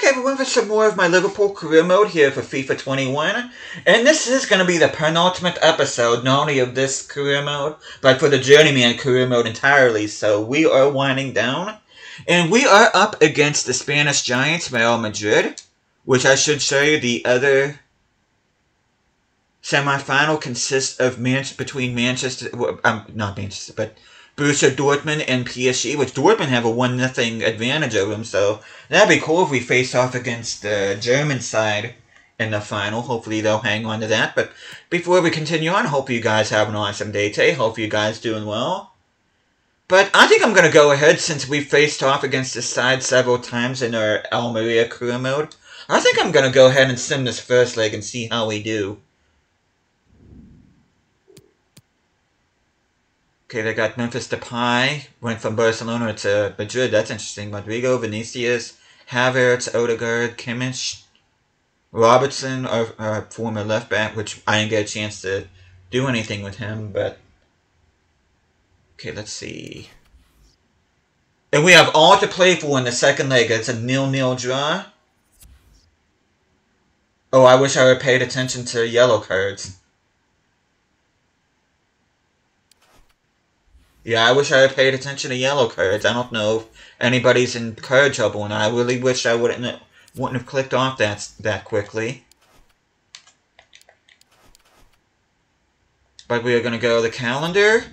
Okay, we're with some more of my Liverpool career mode here for FIFA 21. And this is going to be the penultimate episode, not only of this career mode, but for the Journeyman career mode entirely. So we are winding down. And we are up against the Spanish Giants, Real Madrid, which I should show you. The other semi-final consists of between Manchester, not Manchester, but Borussia Dortmund and PSG, which Dortmund have a 1-0 advantage over them, so that'd be cool if we face off against the German side in the final. Hopefully they'll hang on to that. But before we continue on, hope you guys have an awesome day today. Hope you guys doing well. But I think I'm going to go ahead, since we've faced off against this side several times in our Almeria career mode. I think I'm going to go ahead and sim this first leg and see how we do. Okay, they got Memphis Depay, went from Barcelona to Madrid. That's interesting. Rodrigo, Vinicius, Havertz, Odegaard, Kimmich, Robertson, our former left back, which I didn't get a chance to do anything with him, but... Okay, let's see. And we have all to play for in the second leg. It's a 0-0 draw. Oh, I wish I would have paid attention to yellow cards. Yeah, I wish I had paid attention to yellow cards. I don't know if anybody's in card trouble, and I really wish I wouldn't have clicked off that quickly. But we are going to go to the calendar.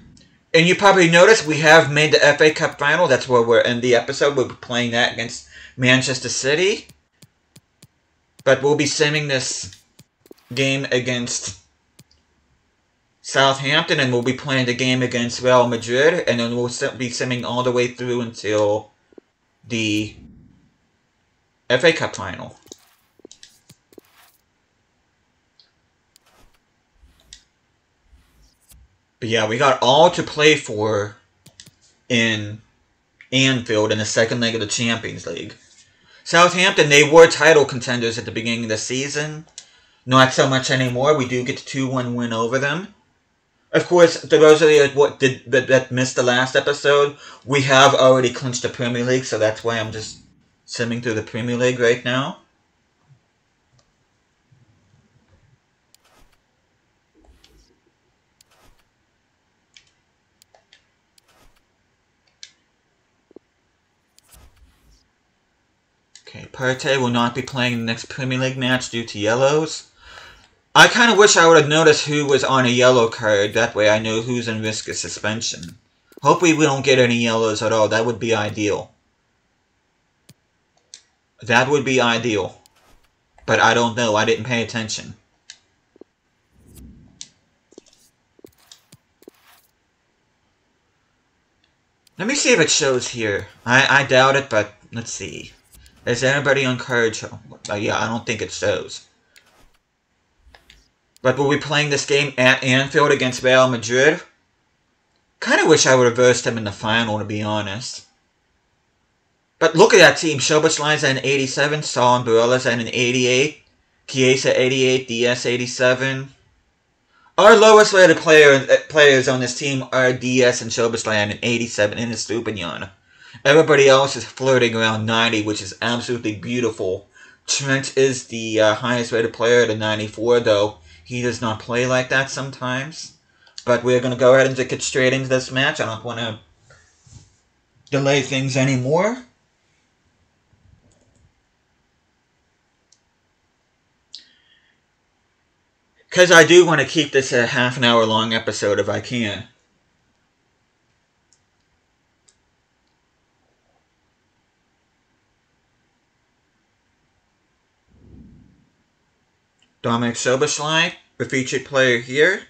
And you probably noticed we have made the FA Cup final. That's where we're in the episode. We'll be playing that against Manchester City. But we'll be simming this game against Southampton, and we'll be playing the game against Real Madrid, and then we'll be simming all the way through until the FA Cup final. But yeah, we got all to play for in Anfield in the second leg of the Champions League. Southampton, they were title contenders at the beginning of the season. Not so much anymore. We do get a 2-1 win over them. Of course, to those of you that missed the last episode, we have already clinched the Premier League, so that's why I'm just simming through the Premier League right now. Okay, Partey will not be playing the next Premier League match due to yellows. I kind of wish I would have noticed who was on a yellow card. That way I know who's in risk of suspension. Hopefully we don't get any yellows at all. That would be ideal. That would be ideal. But I don't know. I didn't pay attention. Let me see if it shows here. I doubt it, but let's see. Is anybody on card show? Yeah, I don't think it shows. But we'll be playing this game at Anfield against Real Madrid. Kind of wish I would have versed them in the final, to be honest. But look at that team. Szoboszlai's at an 87. Saul and Barella's at an 88. Chiesa 88. DS 87. Our lowest rated players on this team are DS and Szoboszlai at an 87 in Estupinian. Everybody else is flirting around 90, which is absolutely beautiful. Trent is the highest rated player at a 94, though. He does not play like that sometimes. But we're going to go ahead and get straight into this match. I don't want to delay things anymore. Because I do want to keep this a half-an-hour long episode if I can. Dominic Szoboszlai, the featured player here.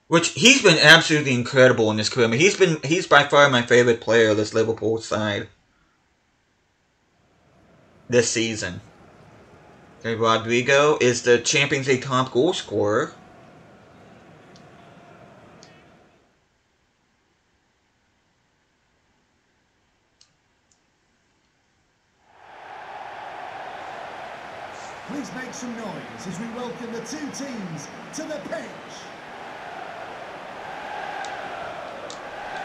Which, he's been absolutely incredible in this career. He's by far my favorite player of this Liverpool side this season. Okay, Rodrigo is the Champions League top goal scorer. Please make some noise as we welcome the two teams to the pitch.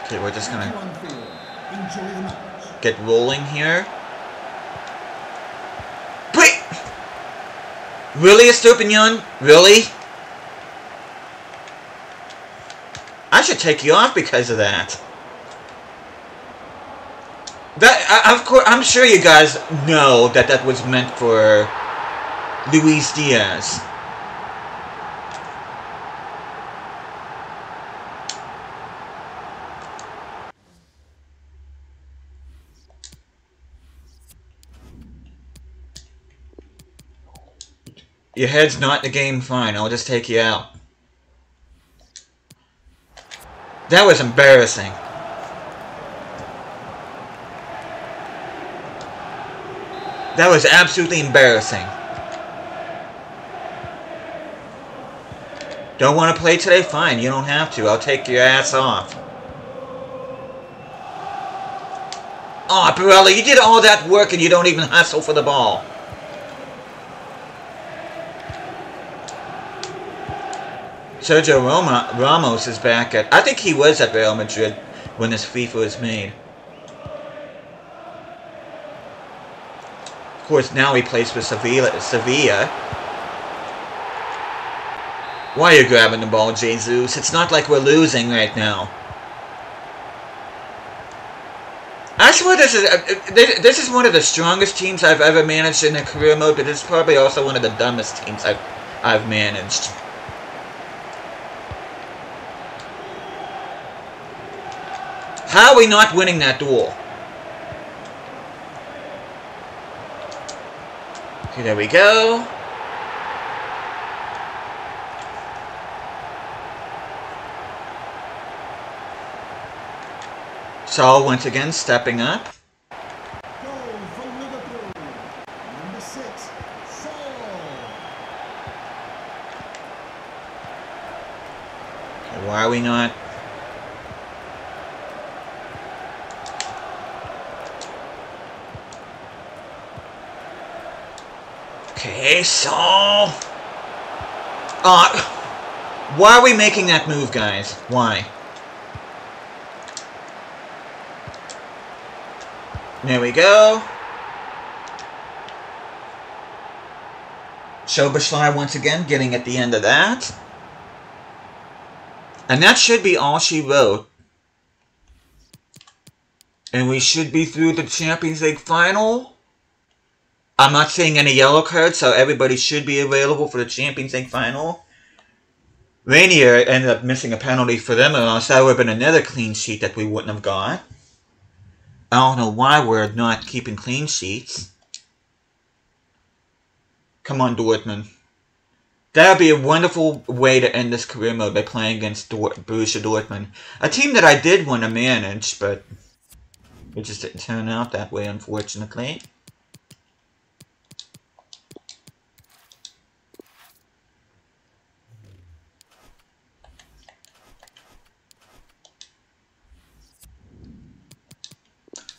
Okay, we're just gonna get rolling here. Really, Estupinian? Really? I should take you off because of that. Of course, I'm sure you guys know that that was meant for Luis Diaz. Your head's not in the game, fine. I'll just take you out. That was embarrassing. That was absolutely embarrassing. Don't want to play today? Fine, you don't have to. I'll take your ass off. Aw, Pirelli, you did all that work and you don't even hustle for the ball. Sergio Ramos is back at... I think he was at Real Madrid when this FIFA was made. Of course, now he plays for Sevilla. Why are you grabbing the ball, Jesus? It's not like we're losing right now. I swear this is one of the strongest teams I've ever managed in a career mode, but it's probably also one of the dumbest teams I've managed. How are we not winning that duel? Okay, there we go. Saul once again stepping up. Goal for Liverpool. Number 6, Saul. Okay, why are we not? Okay, Saul. Why are we making that move, guys? Why? There we go. Szoboszlai once again getting at the end of that. And that should be all she wrote. And we should be through the Champions League final. I'm not seeing any yellow cards, so everybody should be available for the Champions League final. Rainier ended up missing a penalty for them, or else that would have been another clean sheet that we wouldn't have got. I don't know why we're not keeping clean sheets. Come on, Dortmund. That would be a wonderful way to end this career mode by playing against Borussia Dortmund. A team that I did want to manage, but it just didn't turn out that way, unfortunately.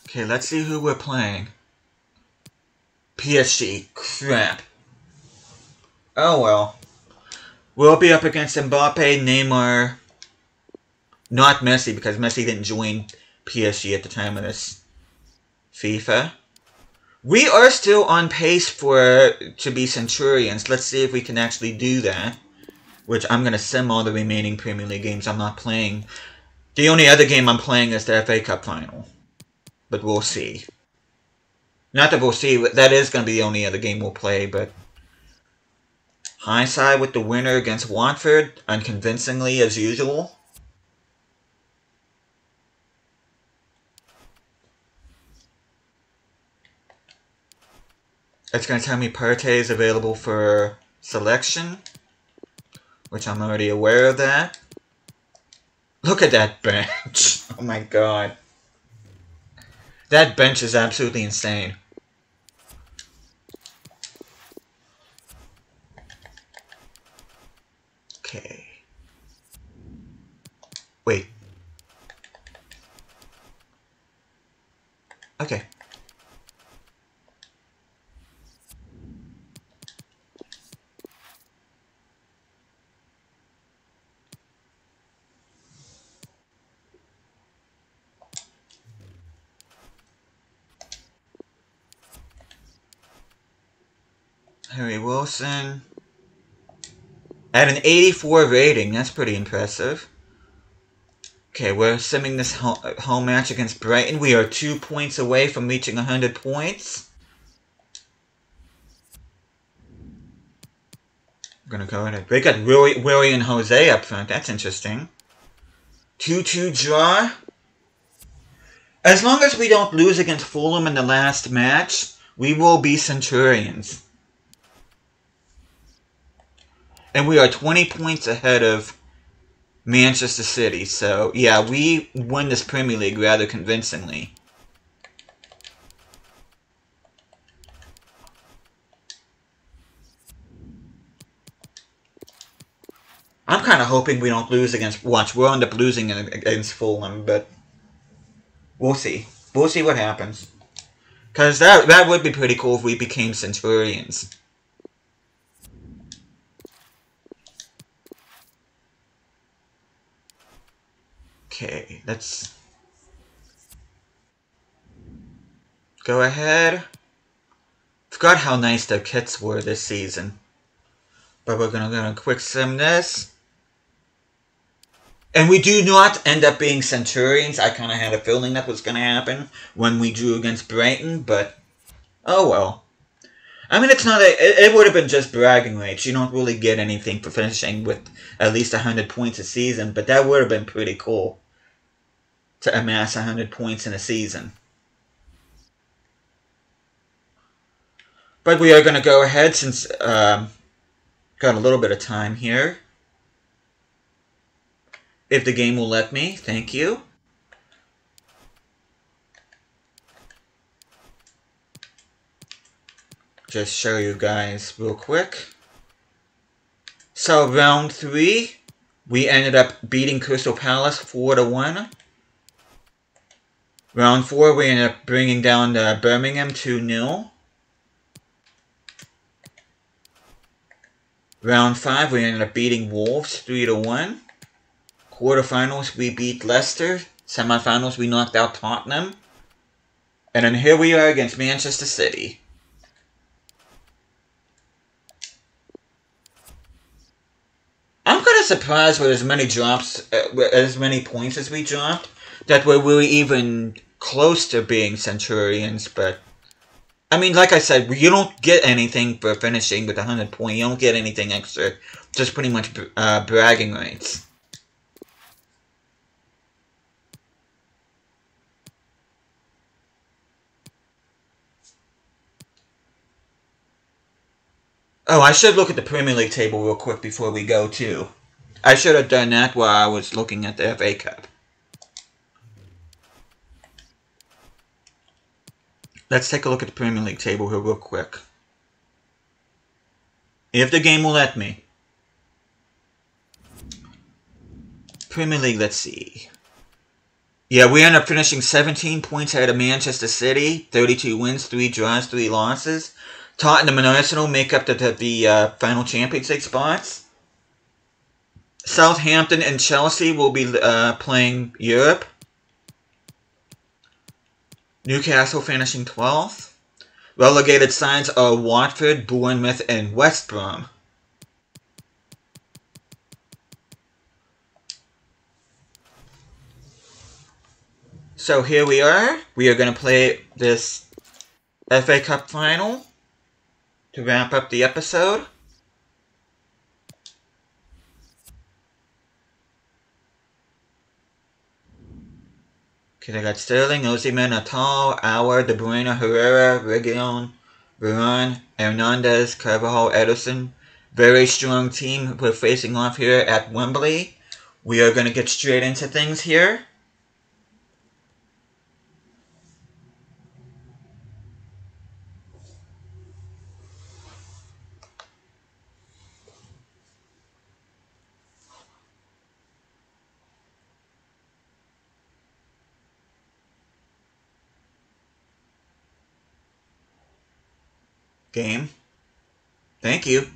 Okay, let's see who we're playing. PSG. Crap. Oh well. We'll be up against Mbappe, Neymar. Not Messi, because Messi didn't join PSG at the time of this FIFA. We are still on pace to be Centurions. Let's see if we can actually do that. Which I'm going to sim all the remaining Premier League games I'm not playing. The only other game I'm playing is the FA Cup final. But we'll see. Not that we'll see, that is going to be the only other game we'll play, but... High side with the winner against Watford, unconvincingly as usual. It's going to tell me Partey is available for selection, which I'm already aware of that. Look at that bench. Oh my god. That bench is absolutely insane. Okay. Wait. Okay. Harry Wilson. At an 84 rating, that's pretty impressive. Okay, we're simming this home match against Brighton. We are 2 points away from reaching 100 points. I'm gonna go ahead. They got Willie and Jose up front. That's interesting. 2-2 draw. As long as we don't lose against Fulham in the last match, we will be Centurions. And we are 20 points ahead of Manchester City. So, yeah, we win this Premier League rather convincingly. I'm kind of hoping we don't lose against... Watch, we'll end up losing against Fulham, but... We'll see. We'll see what happens. Because that would be pretty cool if we became Centurions. Okay, let's go ahead. Forgot how nice their kits were this season. But we're gonna quick sim this. And we do not end up being Centurions. I kind of had a feeling that was gonna happen when we drew against Brighton, but oh well. I mean, it's not it would have been just bragging rights. You don't really get anything for finishing with at least 100 points a season, but that would have been pretty cool to amass 100 points in a season. But we are going to go ahead since got a little bit of time here. If the game will let me, thank you. Just show you guys real quick. So round 3, we ended up beating Crystal Palace 4-1. Round 4, we ended up bringing down Birmingham 2-0. Round 5, we ended up beating Wolves 3-1. Quarterfinals, we beat Leicester. Semifinals, we knocked out Tottenham. And then here we are against Manchester City. I'm kind of surprised with as many drops, as many points as we dropped, that we're really even close to being Centurions, but... I mean, like I said, you don't get anything for finishing with 100 points. You don't get anything extra. Just pretty much bragging rights. Oh, I should look at the Premier League table real quick before we go, too. I should have done that while I was looking at the FA Cup. Let's take a look at the Premier League table here real quick. If the game will let me. Premier League, let's see. Yeah, we end up finishing 17 points ahead of Manchester City. 32 wins, 3 draws, 3 losses. Tottenham and Arsenal make up the final Champions League spots. Southampton and Chelsea will be playing Europe. Newcastle finishing 12th. Relegated sides are Watford, Bournemouth, and West Brom. So here we are. We are going to play this FA Cup final to wrap up the episode. Okay, I got Sterling, Osimhen, Natal, Auer, De Bruyne, Herrera, Reguilon, Varane, Hernandez, Carvajal, Ederson. Very strong team we're facing off here at Wembley. We are going to get straight into things here. Game. Thank you.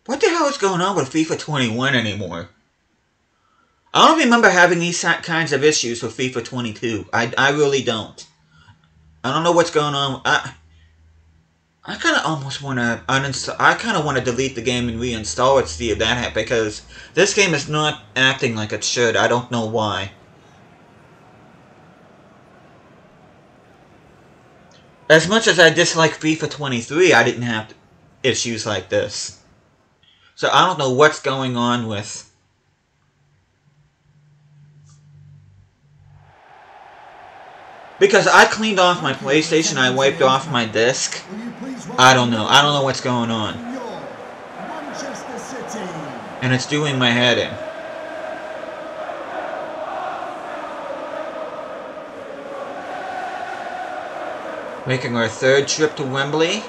What the hell is going on with FIFA 21 anymore? I don't remember having these kinds of issues with FIFA 22. I really don't. I don't know what's going on. I kind of almost want to uninstall. I kind of want to delete the game and reinstall it to see if that happens, because this game is not acting like it should. I don't know why. As much as I dislike FIFA 23, I didn't have issues like this. So I don't know what's going on with... Because I cleaned off my PlayStation, I wiped off my disc. I don't know. I don't know what's going on. And it's doing my head in. Making our third trip to Wembley.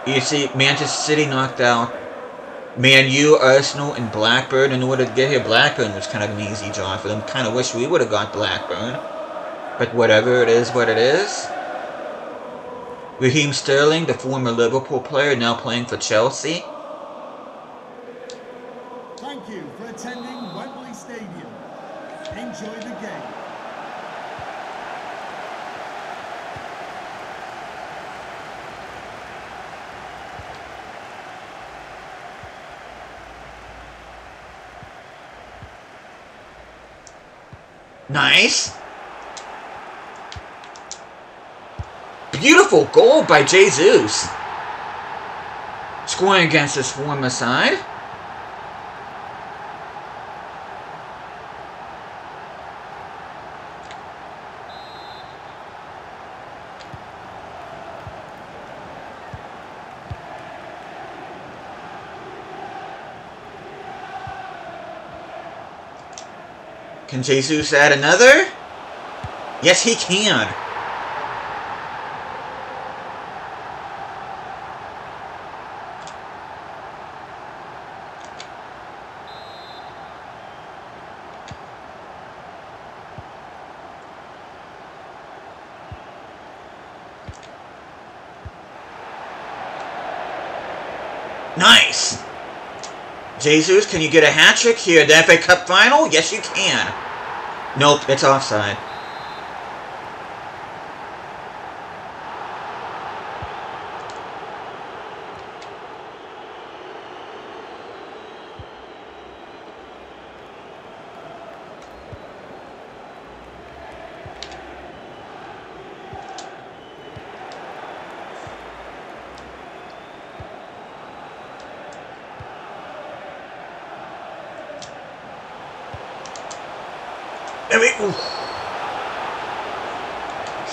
You see, Manchester City knocked out Man U, Arsenal, and Blackburn. In order to get here, Blackburn was kind of an easy job for them. Kind of wish we would have got Blackburn. But whatever, it is what it is. Raheem Sterling, the former Liverpool player, now playing for Chelsea. Thank you for attending Wembley Stadium. Enjoy the game. Nice. Beautiful goal by Jesus. Scoring against his former side. Can Jesus add another? Yes, he can. Nice! Jesus, can you get a hat-trick here at the FA Cup final? Yes, you can. Nope, it's offside.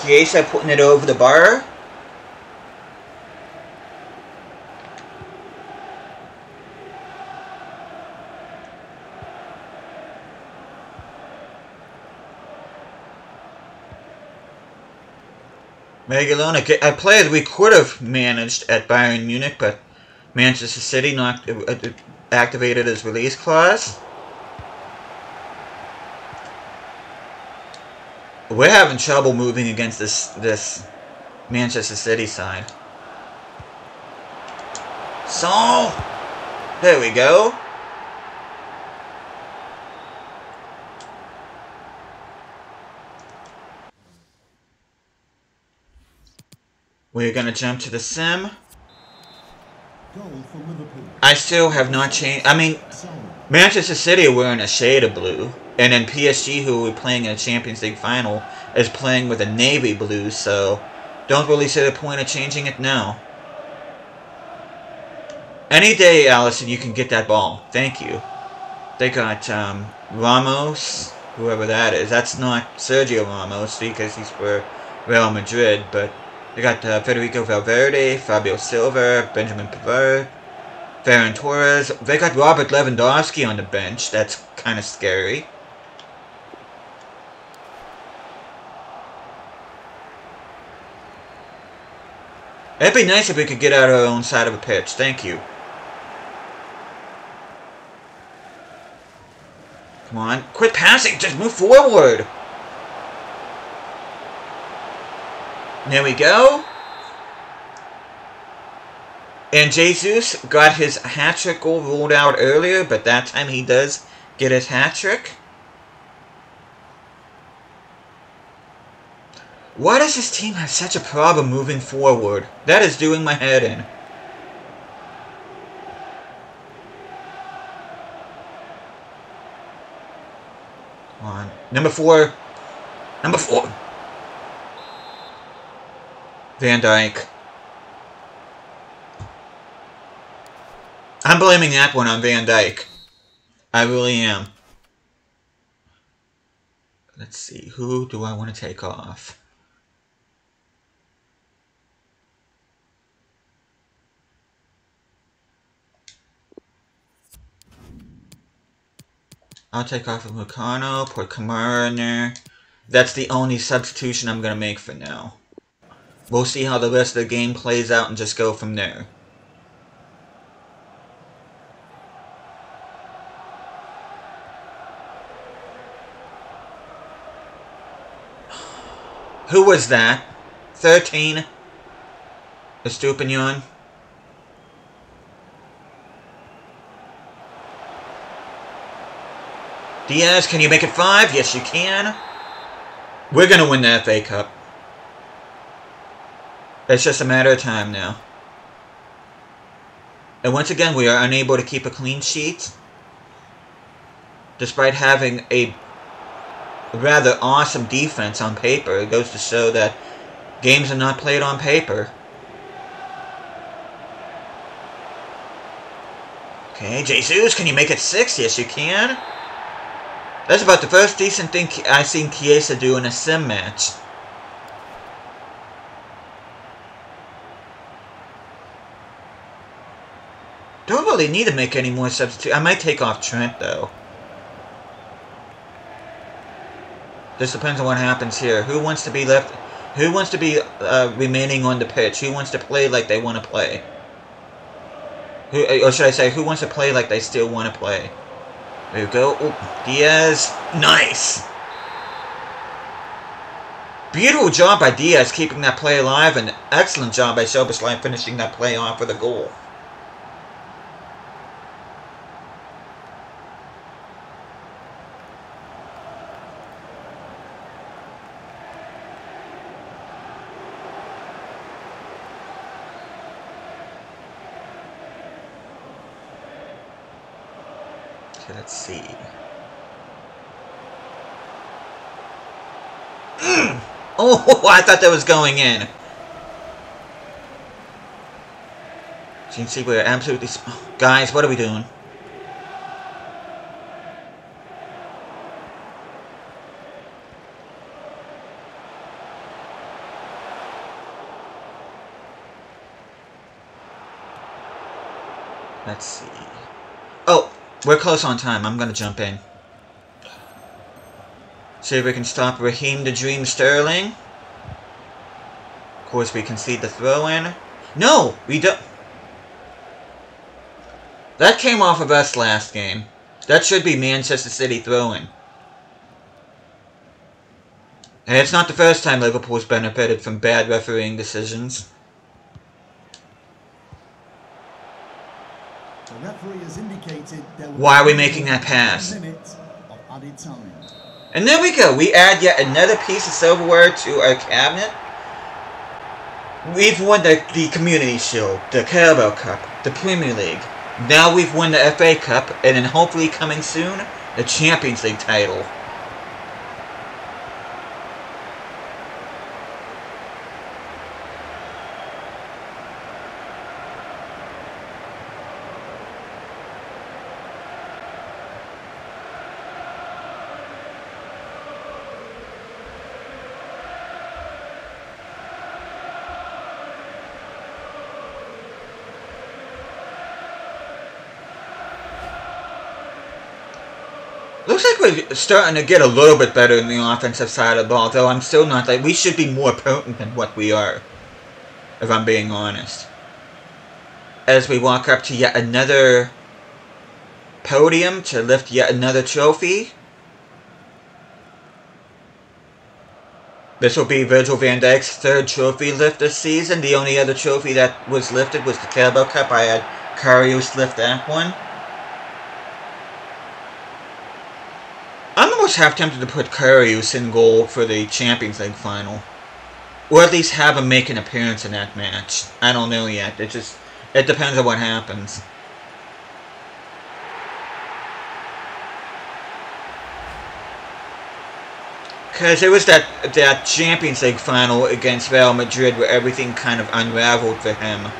Chiesa putting it over the bar. Magalona, a player we could have managed at Bayern Munich, but Manchester City activated his release clause. We're having trouble moving against this Manchester City side. So, there we go. We're going to jump to the sim. Goal for Liverpool. I still have not changed. I mean, Manchester City are wearing a shade of blue. And then PSG, who are playing in a Champions League final, is playing with a navy blue, so don't really see the point of changing it now. Any day, Allison, you can get that ball. Thank you. They got Ramos, whoever that is. That's not Sergio Ramos, because he's for Real Madrid, but they got Federico Valverde, Fabio Silva, Benjamin Pavard, Ferran Torres. They got Robert Lewandowski on the bench. That's kind of scary. It'd be nice if we could get out our own side of the pitch. Thank you. Come on. Quit passing. Just move forward. There we go. And Jesus got his hat-trick goal ruled out earlier, but that time he does get his hat-trick. Why does this team have such a problem moving forward? That is doing my head in. Come on. Number 4. Number 4. Van Dijk. I'm blaming that one on Van Dijk. I really am. Let's see. Who do I want to take off? I'll take off of Mucano, put Kamara in there. That's the only substitution I'm going to make for now. We'll see how the rest of the game plays out and just go from there. Who was that? 13? Estupinian? Diaz, can you make it 5? Yes, you can. We're going to win the FA Cup. It's just a matter of time now. And once again, we are unable to keep a clean sheet. Despite having a rather awesome defense on paper. It goes to show that games are not played on paper. Okay, Jesus, can you make it 6? Yes, you can. That's about the first decent thing I've seen Chiesa do in a sim match. Don't really need to make any more substitutes. I might take off Trent, though. This depends on what happens here. Who wants to be left? Who wants to be remaining on the pitch? Who wants to play like they want to play? Who, or should I say, who wants to play like they still want to play? There we go. Ooh, Diaz. Nice! Beautiful job by Diaz keeping that play alive, and excellent job by Szoboszlai finishing that play off with a goal. Okay, let's see. Oh, I thought that was going in. So you can see we're absolutely... Guys, what are we doing? Let's see. Oh, we're close on time. I'm going to jump in. See if we can stop Raheem the Dream Sterling. Of course, we concede the throw-in. No, we don't. That came off of us last game. That should be Manchester City throw-in. And it's not the first time Liverpool's benefited from bad refereeing decisions. The referee has indicated there will Why are we making that pass? 1 minute of added time. And there we go. We add yet another piece of silverware to our cabinet. We've won the Community Shield, the Carabao Cup, the Premier League. Now we've won the FA Cup, and then hopefully coming soon, the Champions League title. Looks like we're starting to get a little bit better in the offensive side of the ball, though I'm still not like... We should be more potent than what we are, if I'm being honest. As we walk up to yet another podium to lift yet another trophy. This will be Virgil van Dijk's 3rd trophy lift this season. The only other trophy that was lifted was the Carabao Cup. I had Karius lift that one. I'm almost half tempted to put Karius in goal for the Champions League final. Or at least have him make an appearance in that match. I don't know yet. It depends on what happens. Because it was that Champions League final against Real Madrid where everything kind of unraveled for him.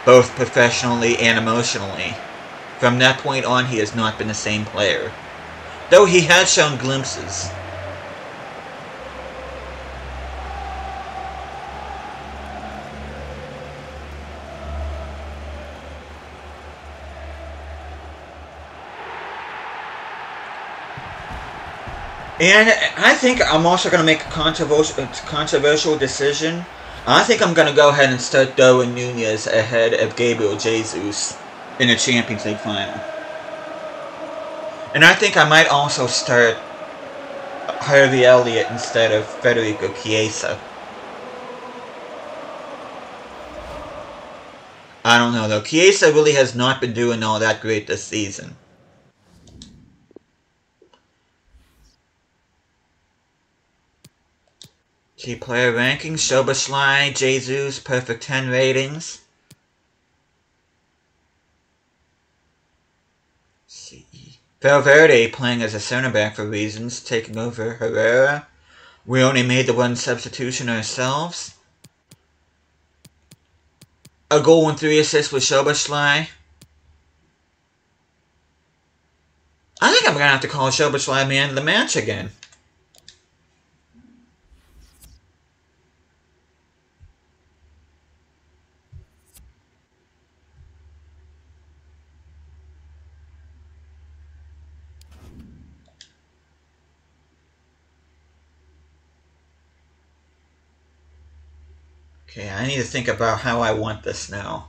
Both professionally and emotionally. From that point on, he has not been the same player. Though he has shown glimpses. And I think I'm also going to make a controversial decision. I think I'm going to go ahead and start Darwin Nunez ahead of Gabriel Jesus in the Champions League final. And I think I might also start Harvey Elliott instead of Federico Chiesa. I don't know though. Chiesa really has not been doing all that great this season. Key player rankings, Szoboszlai, Jesus, perfect 10 ratings. See. Valverde playing as a center back for reasons, taking over Herrera. We only made the one substitution ourselves. A goal and 3 assists with Szoboszlai. I think I'm going to have to call Szoboszlai man of the match again. Okay, I need to think about how I want this now.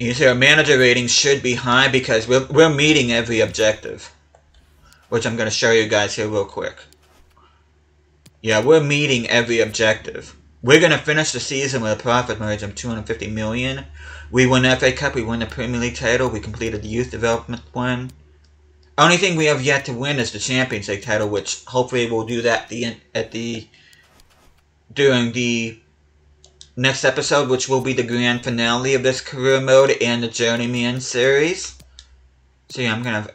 Our manager ratings should be high because we're meeting every objective. Which I'm going to show you guys here real quick. Yeah, we're meeting every objective. We're going to finish the season with a profit margin of $250 million. We won the FA Cup, we won the Premier League title, we completed the youth development one. Only thing we have yet to win is the Champions League title, which hopefully we'll do that during the next episode, which will be the grand finale of this career mode and the Journeyman series. So yeah, I'm gonna have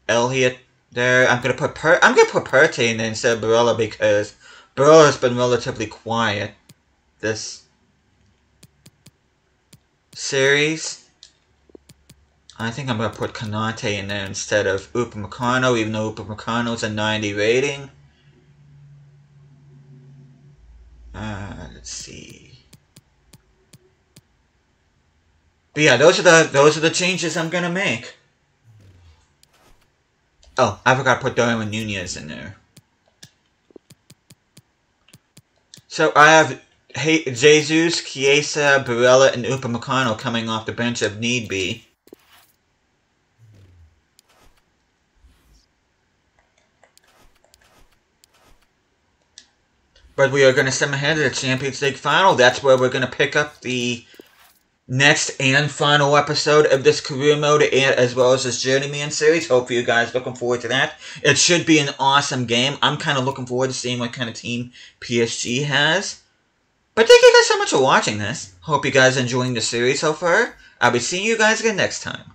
Elliott there. I'm gonna put Partey in there instead of Barella because Barella's been relatively quiet this series. I think I'm gonna put Konate in there instead of Upamecano, even though Upamecano's a 90 rating. Let's see. But yeah, those are the changes I'm gonna make. Oh, I forgot to put Darwin Nunez in there. So I have Jesus, Chiesa, Barella, and Upamecano coming off the bench if need be. But we are going to step ahead to the Champions League final. That's where we're going to pick up the next and final episode of this career mode, as well as this Journeyman series. Hopefully you guys are looking forward to that. It should be an awesome game. I'm kind of looking forward to seeing what kind of team PSG has. But thank you guys so much for watching this. Hope you guys are enjoying the series so far. I'll be seeing you guys again next time.